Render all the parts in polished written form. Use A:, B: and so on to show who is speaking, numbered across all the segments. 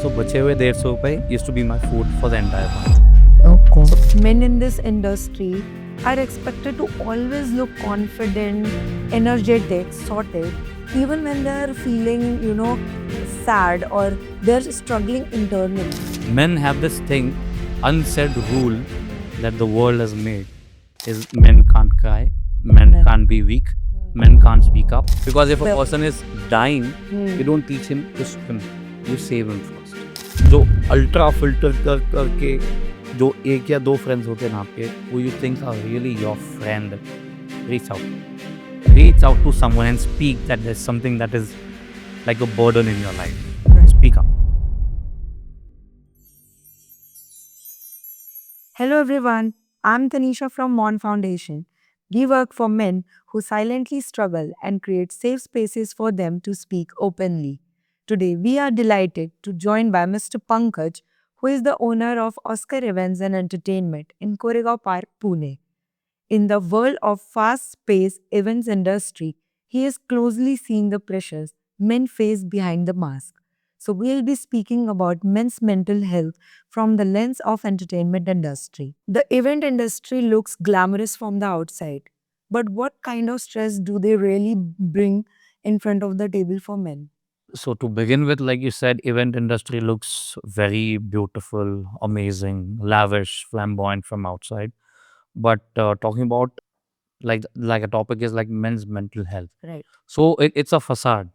A: So बचे हुए 150 रुपए used to be my food for the entire month.
B: Okay. Men in this industry are expected to always look confident, energetic, sorted, even when they're feeling, sad or they're struggling internally.
A: Men have this thing, unsaid rule that the world has made is men can't cry, men
B: Men.
A: can't be weak, men can't speak up. Because if a
B: Well-
A: person is dying,
B: Hmm.
A: you don't teach him to swim, you save him first. जो ultra filter करके जो एक या दो friends होते हैं ना आपके, who you think are really your friend, reach out to someone and speak that there's something that is like a burden in your life. Speak up.
B: Hello everyone, I'm Tanisha from Moun Foundation. We work for men who silently struggle and create safe spaces for them to speak openly. Today, we are delighted to join by Mr. Pankaj, who is the owner of Oscar Events and Entertainment in Koregaon Park, Pune. In the world of fast-paced events industry, he is closely seeing the pressures men face behind the mask. So we'll be speaking about men's mental health from the lens of entertainment industry. The event industry looks glamorous from the outside, but what kind of stress do they really bring in front of the table for men?
A: So to begin with, like you said, event industry looks very beautiful, amazing, lavish, flamboyant from outside. But talking about like a topic is like men's mental health.
B: Right.
A: So it's a facade,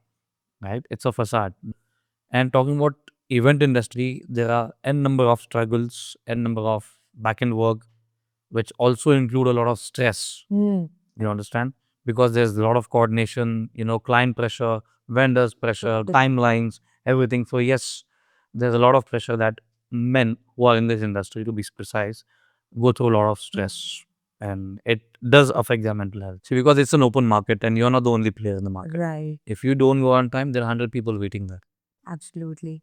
A: right? It's a facade. And talking about event industry, there are n number of struggles, n number of back end work, which also include a lot of stress.
B: Hmm.
A: You understand? Because there's a lot of coordination, client pressure, vendors pressure, timelines, everything. So yes, there's a lot of pressure that men who are in this industry, to be precise, go through a lot of stress. And it does affect their mental health. See, because it's an open market and you're not the only player in the market.
B: Right.
A: If you don't go on time, there are 100 people waiting there.
B: Absolutely.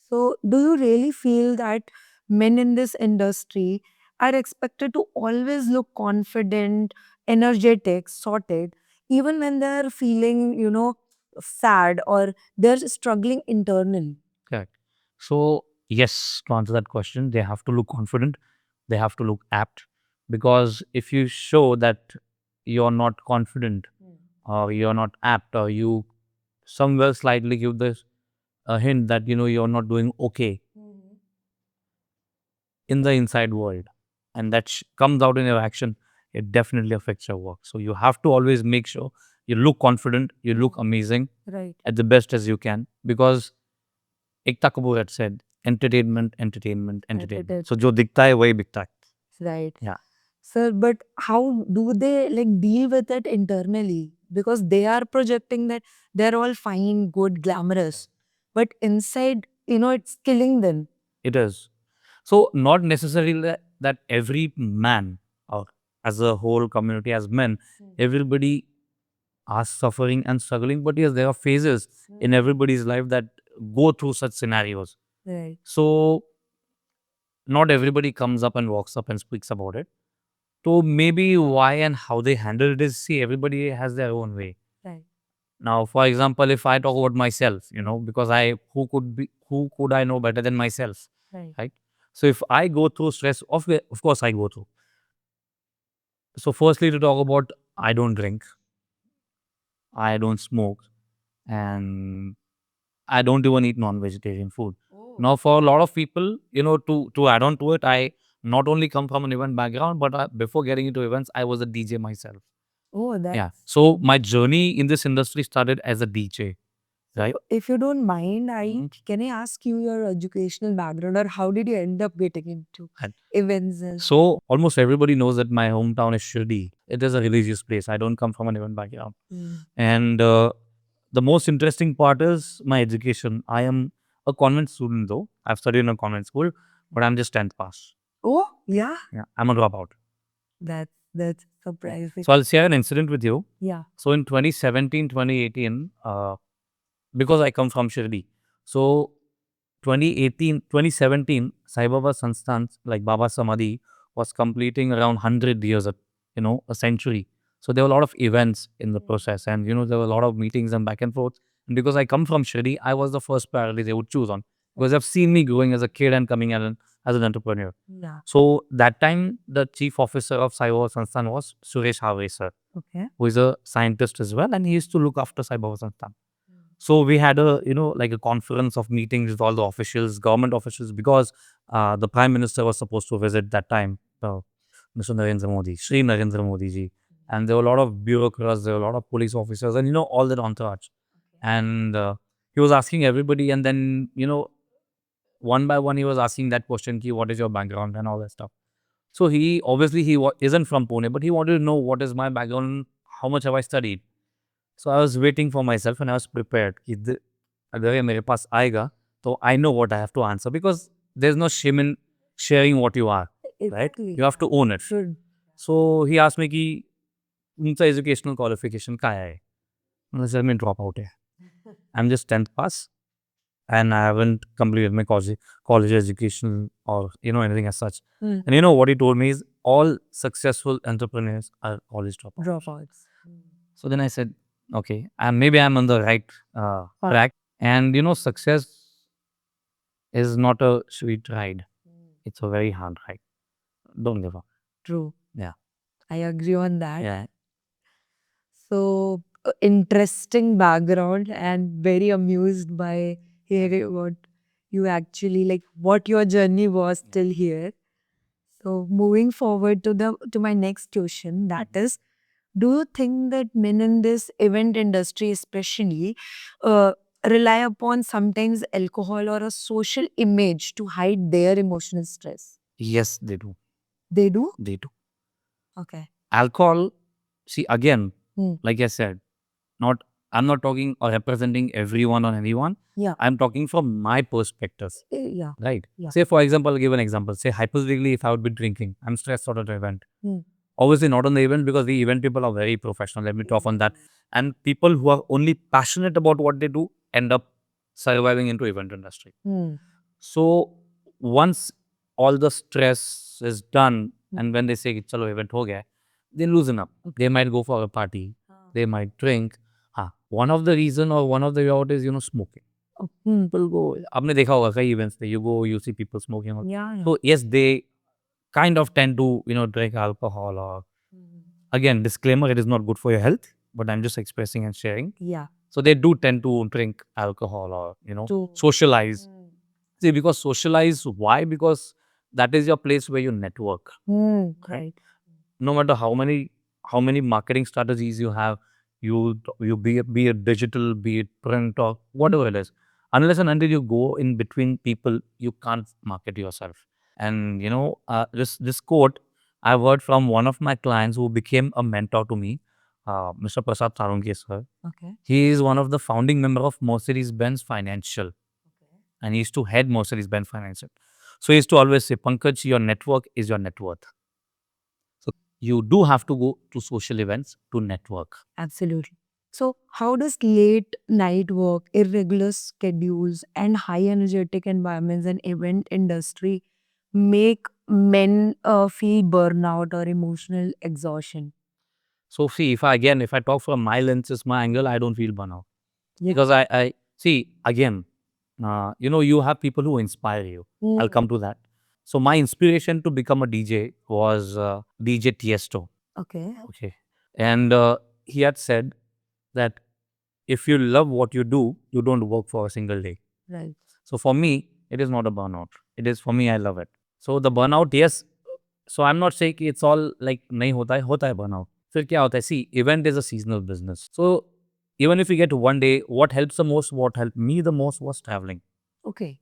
B: So, do you really feel that men in this industry are expected to always look confident, energetic, sorted, even when they're feeling, sad or they're struggling internally?
A: Correct. So, yes, to answer that question, they have to look confident, they have to look apt. Because if you show that you're not confident or you're not apt or you somewhere slightly give this a hint that you're not doing okay in the inside world and that comes out in your action, it definitely affects your work. So you have to always make sure you look confident, you look amazing
B: Right.
A: at the best as you can, because Ekta Kapoor had said entertainment.
B: Entertainment.
A: So jo dikhta hai wahi bikta hai.
B: Right.
A: Yeah.
B: Sir, but how do they deal with it internally? Because they are projecting that they're all fine, good, glamorous, but inside, it's killing them.
A: It is. So not necessarily that every man or as a whole community as men, everybody are suffering and struggling. But yes, there are phases in everybody's life that go through such scenarios.
B: Right.
A: So not everybody comes up and walks up and speaks about it. So maybe why and how they handle it is, see, everybody has their own way.
B: Right.
A: Now, for example, if I talk about myself, because who could I know better than myself,
B: Right.
A: right? So if I go through stress, of course I go through. So firstly, to talk about, I don't drink, I don't smoke, and I don't even eat non-vegetarian food. Now, for a lot of people, to add on to it, I not only come from an event background, but before getting into events, I was a DJ myself.
B: Oh, that.
A: Yeah. So my journey in this industry started as a DJ, right?
B: If you don't mind, can I ask you your educational background or how did you end up getting into
A: And
B: events?
A: so almost everybody knows that my hometown is Shirdi. It is a religious place. I don't come from an event background. And the most interesting part is my education. I am a convent student though. I've studied in a convent school, but I'm just 10th pass.
B: Oh, yeah.
A: Yeah, I'm a dropout.
B: That's surprising.
A: So I'll share an incident with you.
B: Yeah.
A: So in 2017, 2018, because I come from Shirdi. So 2017, Sai Baba Sansthan, like Baba Samadhi, was completing around 100 years, a century. So there were a lot of events in the process and, there were a lot of meetings and back and forth. And because I come from Shirdi, I was the first priority they would choose on. because I've seen me growing as a kid and coming as an entrepreneur.
B: Yeah.
A: So that time, the chief officer of Cyber Sansthan was Suresh Havre sir,
B: Okay.
A: who is a scientist as well, and he used to look after Cyber Sansthan. So we had a, like a conference of meetings with all the officials, government officials, because the prime minister was supposed to visit that time, Mr. Narendra Modi, Shri Narendra Modi ji. And there were a lot of bureaucrats, there were a lot of police officers, and all that entourage. And he was asking everybody, and then, one by one, he was asking that question, ki, what is your background and all that stuff. So he, obviously, isn't from Pune, but he wanted to know what is my background, how much have I studied. So I was waiting for myself and I was prepared. कि अगर ये मेरे पास आएगा, तो I know what I have to answer, because there's no shame in sharing what you are, right?
B: Exactly.
A: You have to own it.
B: Should.
A: So he asked me कि उनका educational qualification क्या है? मैंने said मैं drop out है. I'm just 10th pass and I haven't completed my college education or anything as such. And what he told me is all successful entrepreneurs are college dropouts.
B: Dropouts.
A: So then I said, okay, maybe I'm on the right track. And success is not a sweet ride. It's a very hard ride. Don't give up.
B: True.
A: Yeah.
B: I agree on that.
A: Yeah.
B: So interesting background and very amused by hearing what you actually like, what your journey was till here. So moving forward to my next question, that is, do you think that men in this event industry especially rely upon sometimes alcohol or a social image to hide their emotional stress?
A: Yes, they do.
B: They do?
A: They do.
B: Okay.
A: Alcohol, see, again, like I said, I'm not talking or representing everyone or anyone.
B: Yeah.
A: I'm talking from my perspective.
B: Yeah.
A: Right.
B: Yeah.
A: Say, for example, I'll give an example. Say, hypothetically, if I would be drinking, I'm stressed out at the event. Obviously, not on the event, because the event people are very professional. Let me talk on that. And people who are only passionate about what they do end up surviving into event industry. So once all the stress is done, and when they say, chalo, event ho gaya, they loosen up. They might go for a party. They might drink. One of the reason or one of the route is, smoking. People go, आपने देखा होगा कई events पे, you go, you see people smoking.
B: Yeah.
A: So yes, they kind of tend to, drink alcohol, or again, disclaimer, it is not good for your health, but I'm just expressing and sharing.
B: Yeah.
A: So they do tend to drink alcohol or,
B: To
A: socialize. See, because socialize, why? Because that is your place where you network.
B: Right.
A: No matter how many marketing strategies you have, you be it digital, be it print, or whatever it is, unless and until you go in between people, you can't market yourself. And this quote I've heard from one of my clients who became a mentor to me, Mr. Prasad Tarungi sir.
B: Okay.
A: He is one of the founding member of Mercedes-Benz Financial, and he used to head Mercedes-Benz Financial. So he used to always say, Pankaj, your network is your net worth. So you do have to go to social events to network.
B: Absolutely. So how does late night work, irregular schedules, and high energetic environments and event industry make men feel burnout or emotional exhaustion?
A: So see, if I talk from my lenses, my angle, I don't feel burnout.
B: Yeah.
A: Because I see, again, you have people who inspire you. I'll come to that. So my inspiration to become a DJ was DJ Tiesto.
B: Okay.
A: Okay. And he had said that if you love what you do, you don't work for a single day.
B: Right.
A: So for me, it is not a burnout. It is, for me, I love it. So the burnout, yes. So I'm not saying it's all like nahi hota hai burnout. फिर क्या होता है? See, event is a seasonal business. So even if you get one day, what helps the most, what helped me the most was traveling.
B: Okay.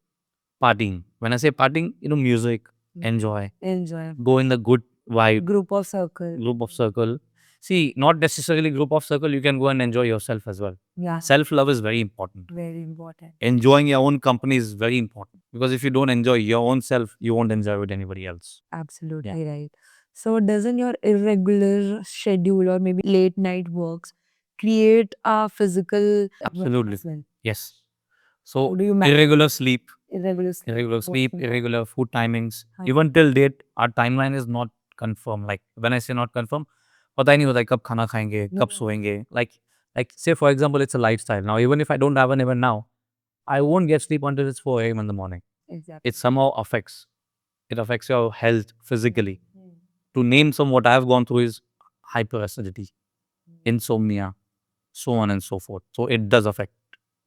A: Partying. When I say partying, music, enjoy,
B: Enjoy.
A: go in the good vibe,
B: Group of circle.
A: group of circle. See, not necessarily group of circle, you can go and enjoy yourself as well.
B: Yeah.
A: Self-love is very important.
B: Very important.
A: Enjoying your own company is very important, because if you don't enjoy your own self, you won't enjoy with anybody else.
B: Absolutely right. So doesn't your irregular schedule or maybe late night works create a physical
A: Absolutely.
B: as well?
A: Yes. So
B: How do you manage
A: irregular sleep,
B: irregular sleep?
A: irregular food timings. Even till date, our timeline is not confirmed. Like when I say not confirmed, पता ही नहीं होता है कब खाना खाएंगे, कब सोएंगे. Like say for example, it's a lifestyle. Now even if I don't have an event now, I won't get sleep until it's 4 a.m. in the morning.
B: Exactly.
A: It somehow affects. It affects your health physically. To name some, what I've gone through is hyperacidity, insomnia, so on and so forth. So it does affect.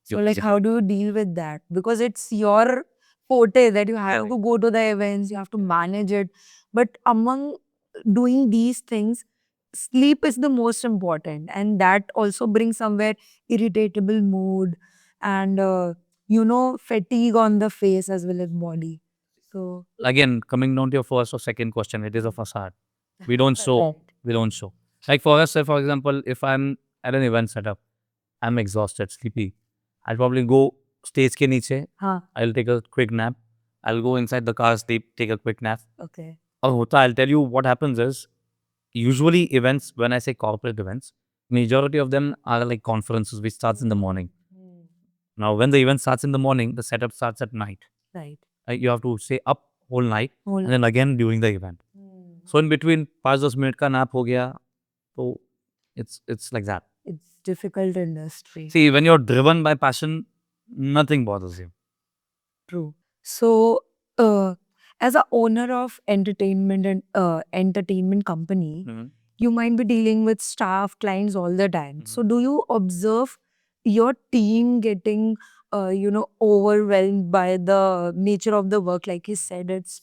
B: So like how do you deal with that? Because it's your forte that you have to go to the events, you have to manage it. But among doing these things, sleep is the most important. And that also brings somewhere irritable mood and, fatigue on the face as well as body. So
A: Again, coming down to your first or second question, it is a facade. We don't show.
B: Correct.
A: We don't show. Like for us, say for example, if I'm at an event setup, I'm exhausted, sleepy. I'll probably go stage ke niche. I'll take a quick nap. I'll go inside the car, sleep, take a quick nap.
B: Okay.
A: Or hota, I'll tell you what happens is, usually events, when I say corporate events, majority of them are like conferences which starts in the morning. Now, when the event starts in the morning, the setup starts at night.
B: Right.
A: You have to stay up whole night and then again during the event. So in between, 5-10 minute ka nap ho gaya. So it's like that.
B: It's difficult industry.
A: See, when you're driven by passion, nothing bothers you.
B: True. So, as a owner of entertainment and entertainment company, you might be dealing with staff, clients all the time. So, do you observe your team getting, overwhelmed by the nature of the work? Like he said, it's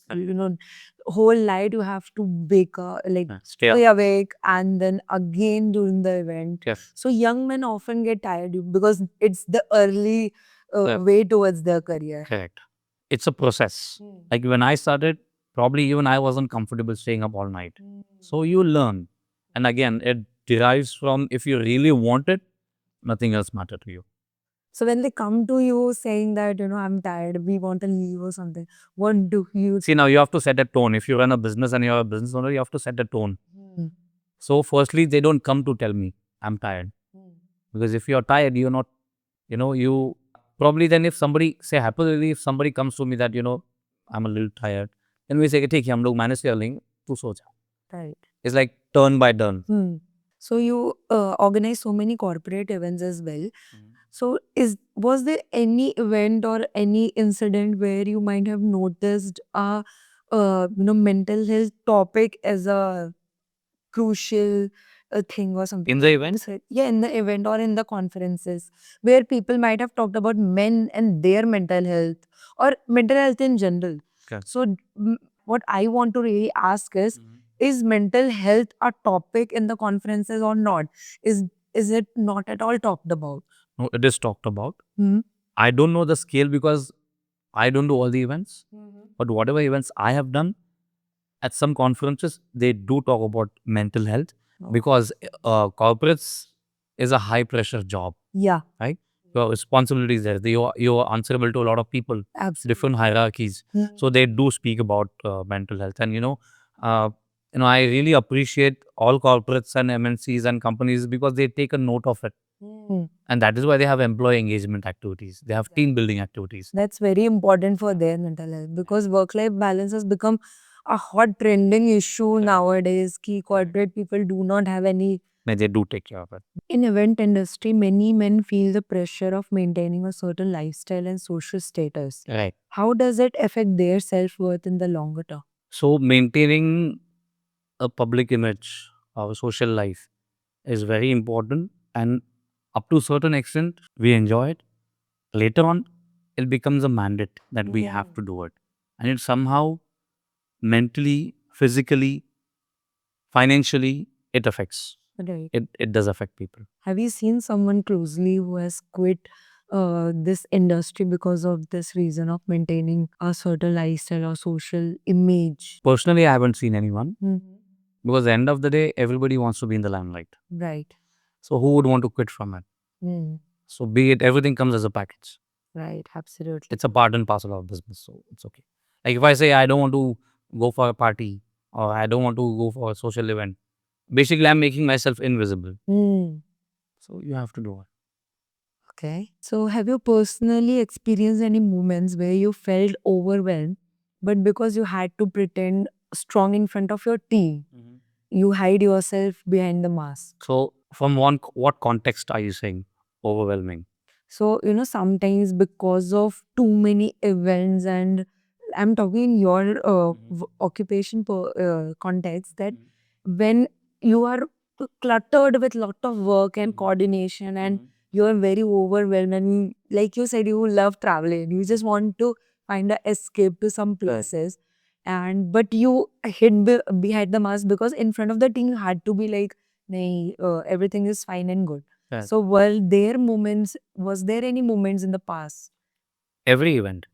B: whole night you have to stay awake and then again during the event.
A: Yes.
B: So, young men often get tired because it's the early way towards their career.
A: Correct. It's a process. Like when I started, probably even I wasn't comfortable staying up all night. So you learn. And again, it derives from if you really want it, nothing else matter to you.
B: So when they come to you saying that, I'm tired, we want to leave or something, what do you
A: See, now you have to set a tone. If you run a business and you're a business owner, you have to set a tone. So firstly, they don't come to tell me I'm tired. Because if you're tired, you're not, you probably then if somebody, say happily, if somebody comes to me that, I'm a little tired, then we say, take hum log manage kar lenge, tu so ja.
B: Right.
A: It's like turn by turn.
B: So you organize so many corporate events as well. So was there any event or any incident where you might have noticed a mental health topic as a crucial thing or something?
A: In the event?
B: Yeah, in the event or in the conferences where people might have talked about men and their mental health or mental health in general.
A: Okay.
B: So what I want to really ask is mental health a topic in the conferences or not? Is it not at all talked about?
A: No, it is talked about. I don't know the scale because I don't do all the events. But whatever events I have done, at some conferences, they do talk about mental health because corporates is a high pressure job.
B: Yeah.
A: Right? Your responsibilities there. You're answerable to a lot of people.
B: Absolutely.
A: Different hierarchies. So they do speak about mental health. And I really appreciate all corporates and MNCs and companies because they take a note of it. And that is why they have employee engagement activities. They have team building activities.
B: That's very important for their mental health because work-life balance has become a hot trending issue nowadays. Key corporate people do not have any.
A: They do take care of it.
B: In event industry, many men feel the pressure of maintaining a certain lifestyle and social status.
A: Right.
B: How does it affect their self-worth in the longer term?
A: So maintaining a public image or social life is very important, and up to a certain extent we enjoy it. Later on, it becomes a mandate that we have to do it, and it somehow mentally, physically, financially it affects.
B: Right.
A: It does affect people.
B: Have you seen someone closely who has quit this industry because of this reason of maintaining a certain lifestyle or social image?
A: Personally, I haven't seen anyone because at the end of the day, everybody wants to be in the limelight.
B: Right.
A: So who would want to quit from it? So be it, everything comes as a package.
B: Right, absolutely.
A: It's a part and parcel of business, so it's okay. Like if I say I don't want to go for a party or I don't want to go for a social event, basically I'm making myself invisible. So you have to do it.
B: Okay. So have you personally experienced any moments where you felt overwhelmed, but because you had to pretend strong in front of your team, you hide yourself behind the mask?
A: So from what context are you saying overwhelming?
B: So, sometimes because of too many events, and I'm talking in your occupation context, that when you are cluttered with lot of work and coordination, and you are very overwhelmed, and like you said, you love traveling, you just want to find a escape to some places, and but you hid behind the mask because in front of the team you had to be like, "Nahi, everything is fine and good."
A: Correct.
B: So, was there any moments in the past?
A: Every event.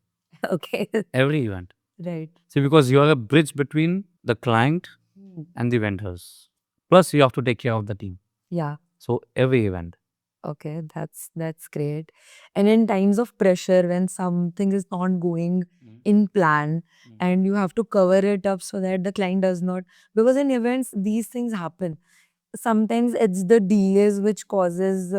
B: Okay.
A: Every event.
B: Right.
A: See, because you are a bridge between the client and the vendors. Plus, you have to take care of the team.
B: Yeah.
A: So, every event.
B: Okay, that's great. And in times of pressure, when something is not going in plan, and you have to cover it up so that the client does not, because in events these things happen. Sometimes it's the delays which causes,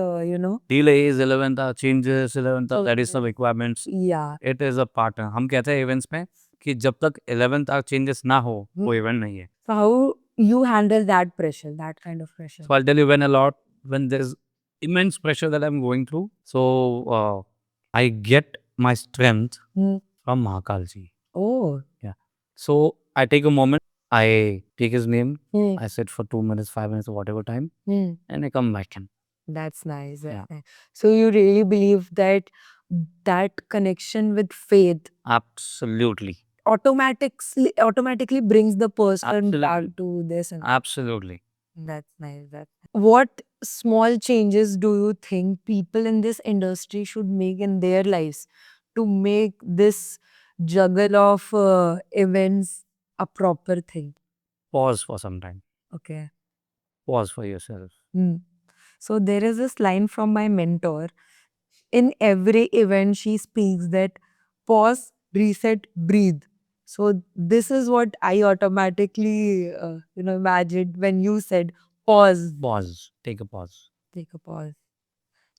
A: Delays, 11th hour changes, 11th hour additional requirements.
B: yeah.
A: It is a part. हम कहते हैं events में कि जब तक 11th hour changes ना हो, वो event नहीं है.
B: So how you handle that pressure, that kind of pressure?
A: So I'll tell you when there's immense pressure that I'm going through. So I get my strength from Mahakal ji.
B: Oh.
A: Yeah. So I take a moment, I take his name, I sit for 2 minutes, 5 minutes, or whatever time, and I come back in.
B: That's nice.
A: Yeah.
B: Nice. So you really believe that that connection with faith
A: Absolutely.
B: automatically brings the person
A: Absolutely.
B: back to this. And
A: Absolutely.
B: that's nice. What small changes do you think people in this industry should make in their lives to make this juggle of events a proper thing?
A: Pause for some time.
B: Okay.
A: Pause for yourself.
B: So there is this line from my mentor. In every event, she speaks that pause, reset, breathe. So this is what I automatically, imagined when you said pause.
A: Pause. Take a pause.
B: Take a pause.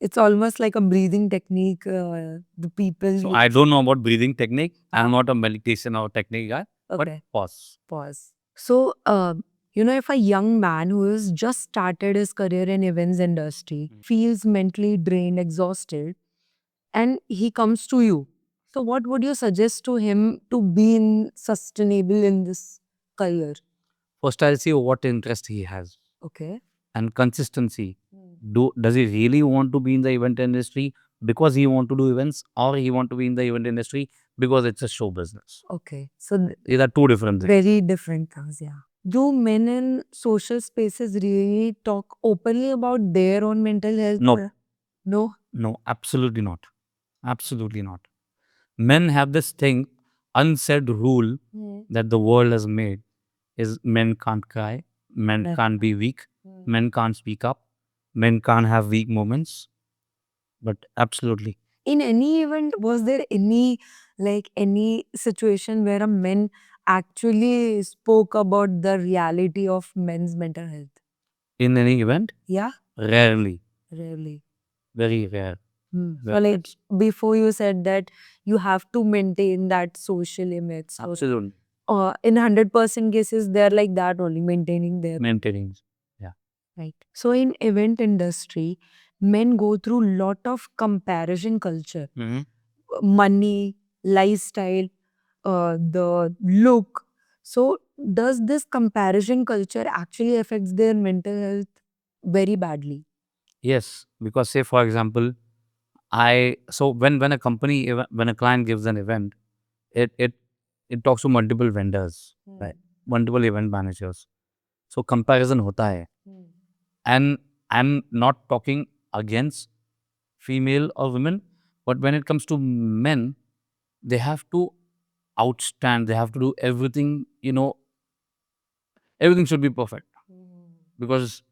B: It's almost like a breathing technique. The people.
A: So I don't know about breathing technique. I'm not a meditation or technique guy. But
B: Okay.
A: pause.
B: Pause. So, if a young man who has just started his career in events industry feels mentally drained, exhausted, and he comes to you, so what would you suggest to him to be sustainable in this career?
A: First, I'll see what interest he has
B: Okay.
A: and consistency. Does he really want to be in the event industry because he want to do events, or he want to be in the event industry because it's a show business?
B: Okay. So
A: These are two different things.
B: very different things, yeah. Do men in social spaces really talk openly about their own mental health?
A: No.
B: No?
A: No, absolutely not. Absolutely not. Men have this thing, unsaid rule that the world has made is men can't cry, men can't be weak, men can't speak up, men can't have weak moments. But absolutely.
B: In any event, was there any situation where a man actually spoke about the reality of men's mental health?
A: In any event?
B: Yeah.
A: Rarely.
B: Rarely.
A: Very rare.
B: So before you said that you have to maintain that social image. So
A: Absolutely.
B: in 100% cases, they're like that only, maintaining their.
A: Maintaining. Yeah.
B: Right. So in event industry, men go through lot of comparison culture. Money, lifestyle, the look. So does this comparison culture actually affects their mental health very badly?
A: Yes, because say for example, when a company when a client gives an event, it talks to multiple vendors, right? Multiple event managers. So comparison hota hai. And I'm not talking against female or women, but when it comes to men, they have to outstand. They have to do everything. Everything should be perfect because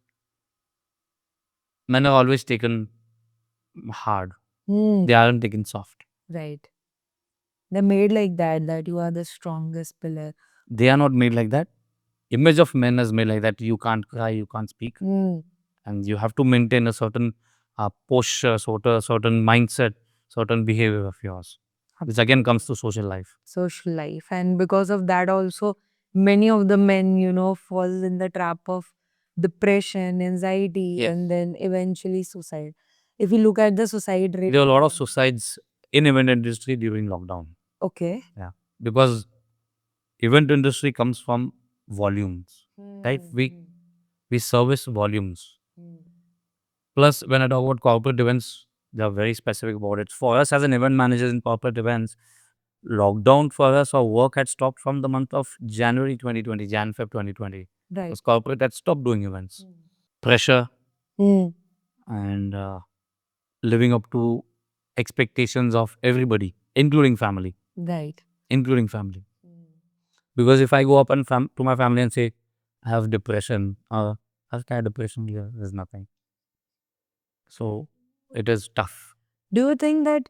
A: men are always taken hard. They aren't taken soft.
B: Right. They're made like that you are the strongest pillar.
A: They are not made like that. Image of men is made like that. You can't cry, you can't speak, and you have to maintain a certain posture, certain mindset, certain behavior of yours. Which again comes to social life.
B: Social life. And because of that also, many of the men, fall in the trap of depression, anxiety,
A: Yes.
B: and then eventually suicide. If you look at the suicide rate.
A: There were a lot of suicides in event industry during lockdown.
B: Okay.
A: Yeah. Because event industry comes from volumes. Right? We service volumes. Plus, when I talk about corporate events, they are very specific about it. For us as an event manager in corporate events, lockdown for us, our work had stopped from the month of January 2020, Feb 2020.
B: Right.
A: Because corporate had stopped doing events. Pressure and living up to expectations of everybody, including family.
B: Right.
A: Including family. Because if I go up and to my family and say, I have depression, I've had depression here, there's nothing. So, it is tough.
B: Do you think that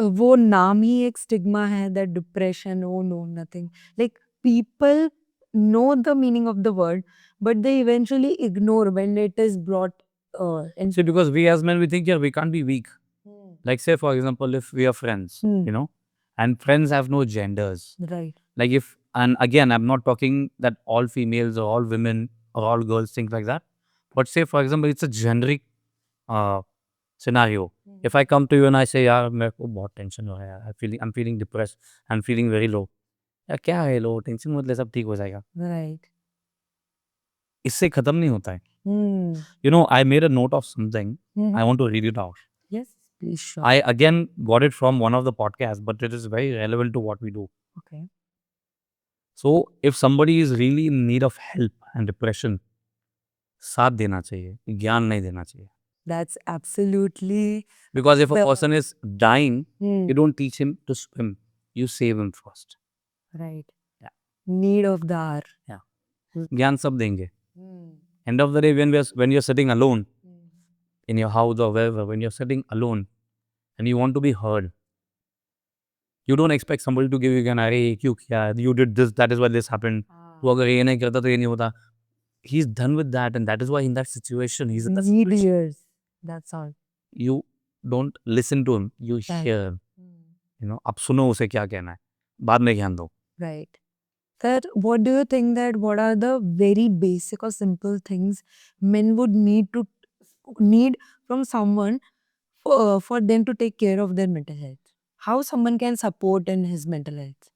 B: वो नाम ही एक stigma है that depression, oh no, nothing. Like people know the meaning of the word, but they eventually ignore when it is brought in.
A: See, because we as men, we think, yeah, we can't be weak. Like say, for example, if we are friends, you know, and friends have no genders.
B: Right.
A: Like if, and again, I'm not talking that all females or all women or all girls think like that. But say, for example, it's a generic scenario. If I come to you and I say, यार मेरे को बहुत tension हो रहा है यार, I'm feeling depressed, I'm feeling very low. यार क्या है लो, टेंशन मत ले, सब ठीक हो जाएगा.
B: Right.
A: इससे खत्म नहीं होता है. You know, I made a note of something. I want to read it out.
B: Yes, please, sure.
A: I again got it from one of the podcasts, but it is very relevant to what we do.
B: Okay.
A: So, if somebody is really in need of help and depression, साथ देना चाहिए, ज्ञान नहीं देना चाहिए.
B: That's absolutely.
A: Because if a
B: Well-
A: person is dying, you don't teach him to swim. You save him first.
B: Right.
A: Yeah.
B: Need of the hour.
A: Yeah. ज्ञान सब देंगे. End of the day, when you're sitting alone in your house or wherever, when you're sitting alone and you want to be heard, you don't expect somebody to give you an array, you did this, that is why this happened. तो अगर ये नहीं करता तो ये नहीं होता. He's done with that, and that is why in that situation, he's in that
B: Need
A: situation.
B: years. That's all.
A: You don't listen to him, you
B: Right.
A: hear. You know, अब सुनो उसे क्या कहना है, बाद में ज्ञान दो.
B: Right. Sir, what do you think that what are the very basic or simple things men would need from someone for them to take care of their mental health? How someone can support in his mental health?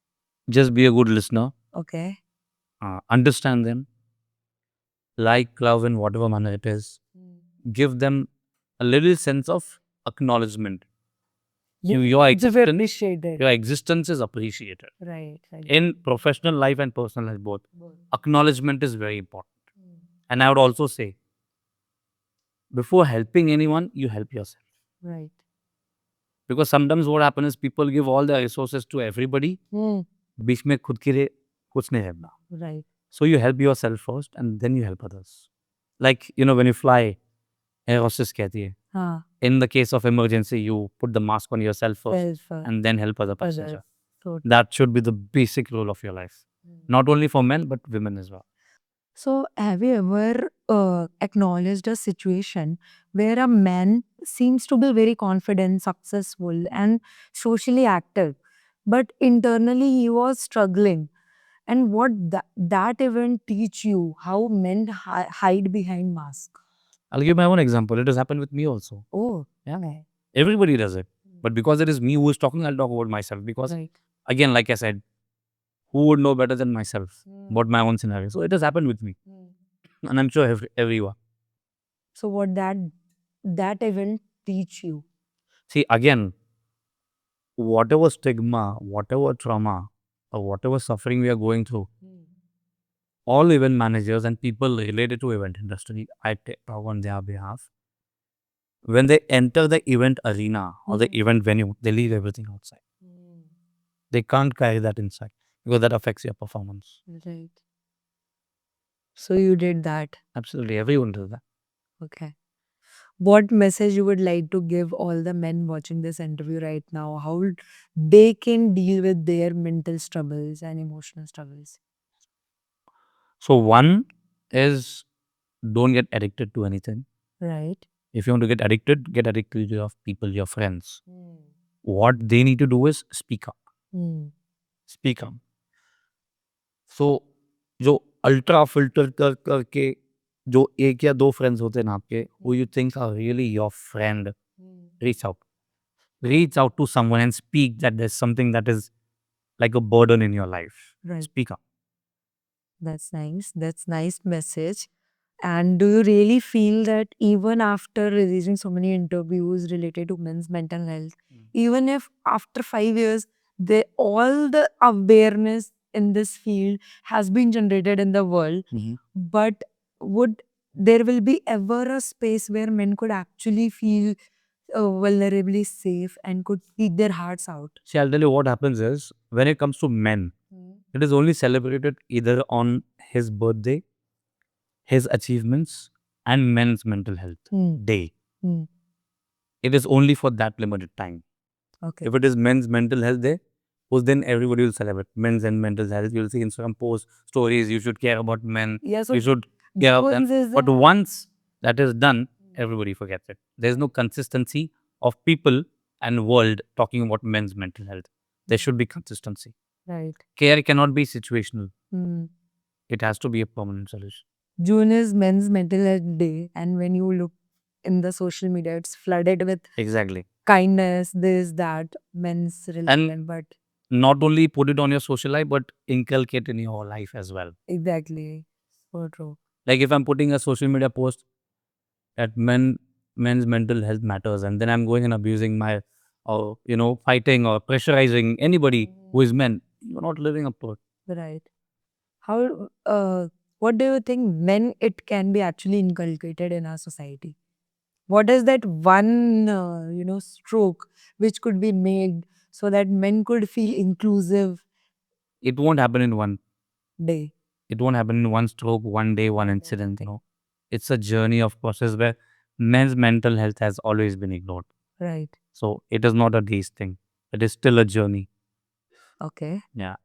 A: Just be a good listener,
B: Okay.
A: understand them, like, love in whatever manner it is. Give them a little sense of acknowledgement. Your existence is appreciated.
B: Right.
A: In professional life and personal life, both. Acknowledgement is very important. And I would also say, before helping anyone, you help yourself.
B: Right.
A: Because sometimes what happens is people give all their resources to everybody. बीच में खुद के लिए कुछ नहीं रखना.
B: Right.
A: So you help yourself first and then you help others. Like, you know, when you fly, air hostess कहती है. In the case of emergency, you put the mask on yourself first and then help other passengers. That should be the basic role of your life. Not only for men, but women as well.
B: So, have you ever acknowledged a situation where a man seems to be very confident, successful, and socially active, but internally he was struggling? And what that event teach you how men hide behind masks?
A: I'll give my own example. It has happened with me also.
B: Oh,
A: yeah. Everybody does it. But because it is me who is talking, I'll talk about myself. Because, again, like I said, who would know better than myself about my own scenario? So it has happened with me. And I'm sure everyone.
B: So what that event teach you?
A: See, again, whatever stigma, whatever trauma, or whatever suffering we are going through, all event managers and people related to event industry, I talk on their behalf. When they enter the event arena or the event venue, they leave everything outside. They can't carry that inside because that affects your performance.
B: Right. So you did that.
A: Absolutely, everyone does that.
B: Okay. What message you would like to give all the men watching this interview right now? How they can deal with their mental struggles and emotional struggles?
A: So one is don't get addicted to anything.
B: Right.
A: If you want to get addicted to your people, your friends. What they need to do is speak up. Speak up. So, जो ultra filter करके जो एक या दो friends होते हैं ना आपके, who you think are really your friend, Reach out. Reach out to someone and speak that there's something that is like a burden in your life.
B: Right.
A: Speak up.
B: That's nice. That's nice message. And do you really feel that even after releasing so many interviews related to men's mental health, even if after 5 years, all the awareness in this field has been generated in the world, but would there will be ever a space where men could actually feel vulnerably safe and could speak their hearts out?
A: See, I'll tell you what happens is when it comes to men, it is only celebrated either on his birthday, his achievements, and men's mental health day.
B: Mm.
A: It is only for that limited time.
B: Okay.
A: If it is men's mental health day, pues then everybody will celebrate men's and mental health. You'll see Instagram posts, stories, you should care about men.
B: Yeah, so
A: You should care about them.
B: difference is
A: But
B: that-
A: once that is done, everybody forgets it. There's no consistency of people and world talking about men's mental health. There should be consistency.
B: Right.
A: Care cannot be situational.
B: Mm.
A: It has to be a permanent solution.
B: June is Men's Mental Health Day, and when you look in the social media, it's flooded with
A: Exactly.
B: kindness, this, that, men's related, but
A: Not only put it on your social life, but inculcate in your life as well.
B: exactly, so true.
A: Like if I'm putting a social media post that men's mental health matters, and then I'm going and abusing my, or fighting or pressurizing anybody who is men, you're not living up to it.
B: Right. How, what do you think when it can be actually inculcated in our society? What is that one, stroke which could be made so that men could feel inclusive
A: It won't happen in one.
B: day?
A: It won't happen in one stroke, one day, one incident. It's a journey of process where men's mental health has always been ignored.
B: Right.
A: So it is not a day's thing. It is still a journey.
B: Okay.
A: Yeah.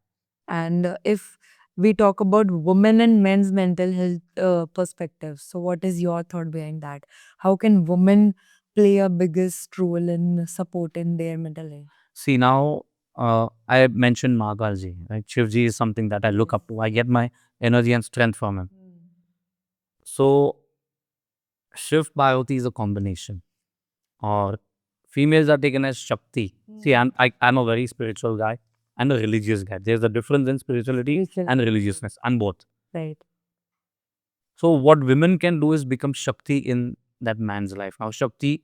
B: And if we talk about women and men's mental health perspective, so what is your thought behind that? How can women play a biggest role in supporting their mental health?
A: See, now I mentioned Maharaj, right? Shivji is something that I look up to. I get my energy and strength from him. So Shiv Parvati is a combination, or females are taken as Shakti. See, I'm a very spiritual guy and a religious guy. There's a difference in spirituality and religiousness, and both.
B: Right.
A: So what women can do is become Shakti in that man's life. Now Shakti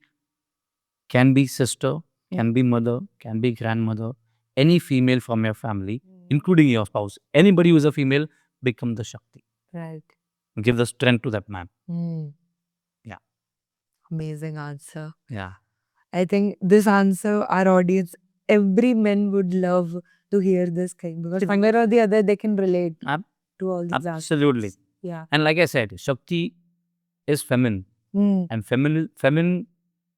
A: can be sister, can be mother, can be grandmother, any female from your family, including your spouse. Anybody who is a female, become the Shakti.
B: Right.
A: Give the strength to that man. Yeah.
B: Amazing answer.
A: Yeah.
B: I think this answer, our audience, every man would love to hear this thing because somewhere or the other they can relate to all these answers.
A: Absolutely.
B: Yeah.
A: And like I said, Shakti is feminine. And feminine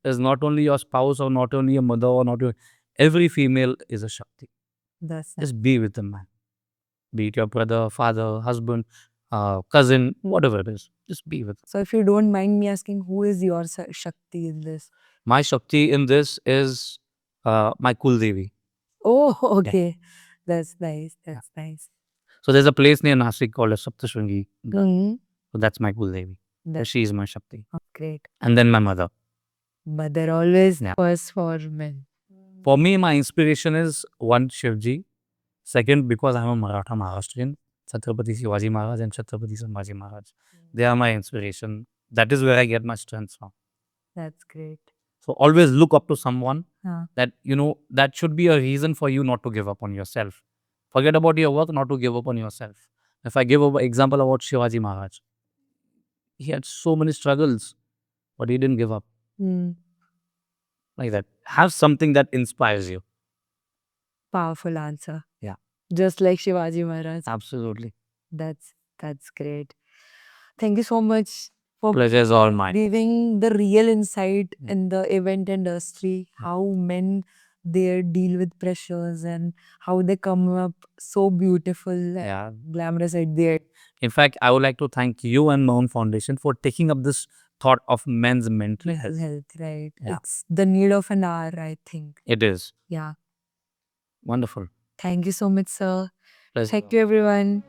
A: is not only your spouse or not only your mother or not your, every female is a Shakti.
B: That's nice.
A: Just be with the man. Be it your brother, father, husband, cousin, whatever it is. Just be with them.
B: So if you don't mind me asking, who is your Shakti in this?
A: My Shakti in this is my Kuldevi.
B: Oh, okay. That's nice. That's nice.
A: So there's a place near Nasik called as Saptashringi.
B: Mm-hmm.
A: So that's my Kuldevi. So she is my Shakti.
B: Great.
A: And then my mother.
B: Mother always
A: Yeah.
B: first for men.
A: For me, my inspiration is one, Shivji. Second, because I'm a Maratha Maharashtrian, Chhatrapati Shivaji Maharaj and Chhatrapati Sambhaji Maharaj. They are my inspiration. That is where I get my strength from.
B: That's great.
A: So always look up to someone
B: Huh.
A: that, that should be a reason for you not to give up on yourself. Forget about your work, not to give up on yourself. If I give an example about Shivaji Maharaj, he had so many struggles, but he didn't give up. Like that. Have something that inspires you.
B: Powerful answer.
A: Yeah.
B: Just like Shivaji Maharaj.
A: Absolutely.
B: That's great. Thank you so much for
A: Pleasure is all mine.
B: giving the real insight in the event industry, how men there deal with pressures and how they come up so beautiful and glamorous at the end.
A: In fact, I would like to thank you and Moun Foundation for taking up this thought of men's mental health.
B: Right.
A: Yeah.
B: It's the need of an hour, I think.
A: It is.
B: Yeah.
A: Wonderful.
B: Thank you so much, sir.
A: Pleasure.
B: Thank you, everyone.